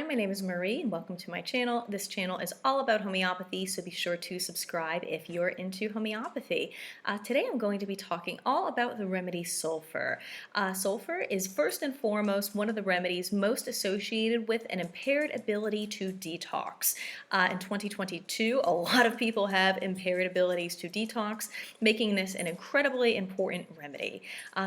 my name is Marie and welcome to my channel. This channel is all about homeopathy, so be sure to subscribe if you're into homeopathy. Today I'm going to be talking all about the remedy sulfur. Sulfur is first and foremost one of the remedies most associated with an impaired ability to detox. In 2022, a lot of people have impaired abilities to detox, making this an incredibly important remedy.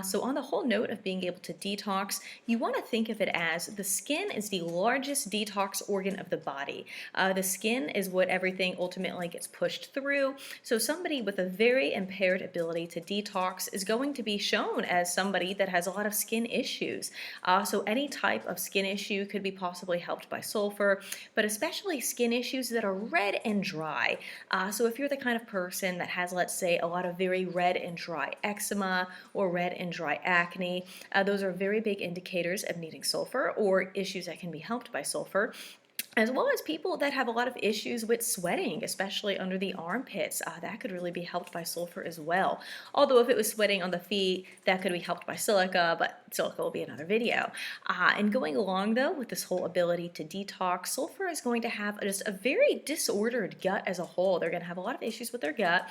So on the whole note of being able to detox, you want to think of it as the skin is the largest detox organ of the body. The skin is what everything ultimately gets pushed through. So somebody with a very impaired ability to detox is going to be shown as somebody that has a lot of skin issues. So any type of skin issue could be possibly helped by sulfur, but especially skin issues that are red and dry. So if you're the kind of person that has, let's say, a lot of very red and dry eczema or red and dry acne, those are very big indicators of needing sulfur or issues that can be helped by sulfur, as well as people that have a lot of issues with sweating, especially under the armpits. That could really be helped by sulfur as well. Although if it was sweating on the feet, that could be helped by silica, but silica will be another video. And going along though with this whole ability to detox, sulfur is going to have just a very disordered gut as a whole. They're going to have a lot of issues with their gut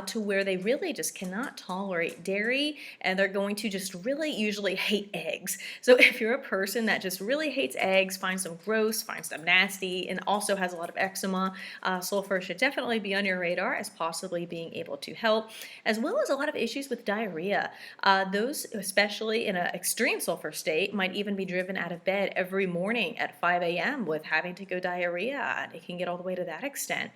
to where they really just cannot tolerate dairy, and they're going to just really usually hate eggs. So if you're a person that just really hates eggs, finds them gross, finds them nasty, and also has a lot of eczema, sulfur should definitely be on your radar as possibly being able to help, as well as a lot of issues with diarrhea. Those, especially in an extreme sulfur state, might even be driven out of bed every morning at 5 a.m. with having to go diarrhea. It can get all the way to that extent.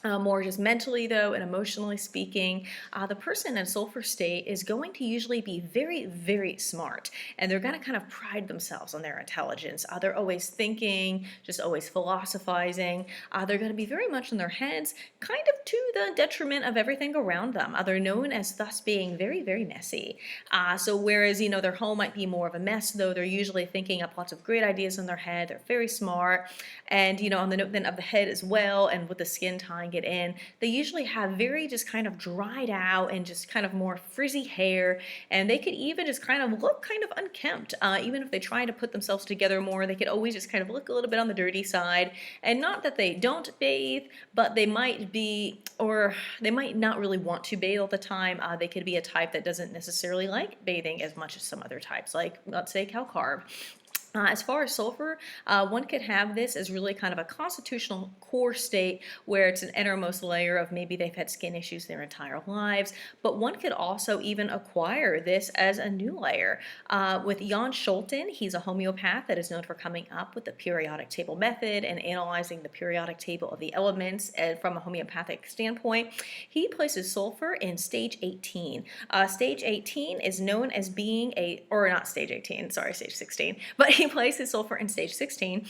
More just mentally though and emotionally speaking, the person in sulfur state is going to usually be very, very smart, and they're going to kind of pride themselves on their intelligence. They're always thinking, just always philosophizing. They're going to be very much in their heads, kind of to the detriment of everything around them. They're known as thus being very, very messy. So whereas, their home might be more of a mess though, they're usually thinking up lots of great ideas in their head. They're very smart, and on the note then of the head as well, and with the skin tying it in, they usually have very just kind of dried out and just kind of more frizzy hair, and they could even just kind of look kind of unkempt. Even if they try to put themselves together more, they could always just kind of look a little bit on the dirty side. And not that they don't bathe, but they might be, or they might not really want to bathe all the time. They could be a type that doesn't necessarily like bathing as much as some other types, like let's say cow carb. As far as sulfur, one could have this as really kind of a constitutional core state where it's an innermost layer of maybe they've had skin issues their entire lives, but one could also even acquire this as a new layer. With Jan Scholten, he's a homeopath that is known for coming up with the periodic table method and analyzing the periodic table of the elements from a homeopathic standpoint. He places sulfur in stage 18. Stage 18 is known as being or not stage 18, sorry, stage 16, but he places sulfur in stage 16,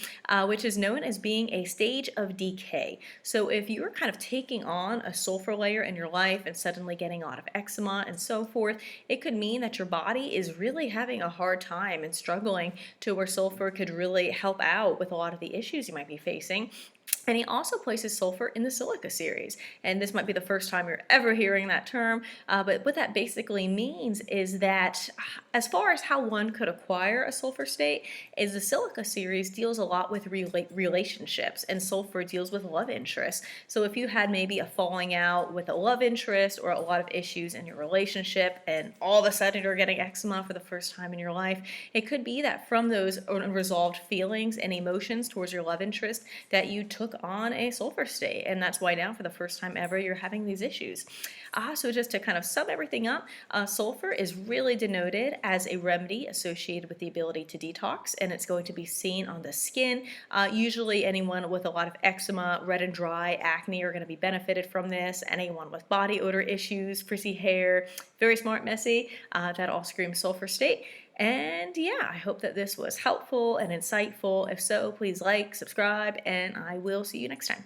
which is known as being a stage of decay. So if you're kind of taking on a sulfur layer in your life and suddenly getting a lot of eczema and so forth, it could mean that your body is really having a hard time and struggling to where sulfur could really help out with a lot of the issues you might be facing. And he also places sulfur in the silica series. And this might be the first time you're ever hearing that term, but what that basically means is that as far as how one could acquire a sulfur state, is the silica series deals a lot with relationships, and sulfur deals with love interests. So if you had maybe a falling out with a love interest or a lot of issues in your relationship, and all of a sudden you're getting eczema for the first time in your life, it could be that from those unresolved feelings and emotions towards your love interest that you took on a sulfur state, and that's why now for the first time ever you're having these issues. So just to kind of sum everything up, sulfur is really denoted as a remedy associated with the ability to detox, and it's going to be seen on the skin. Usually anyone with a lot of eczema, red and dry, acne are going to be benefited from this. Anyone with body odor issues, frizzy hair, very smart, messy, that all screams sulfur state. And yeah, I hope that this was helpful and insightful. If so, please like, subscribe, and I will see you next time.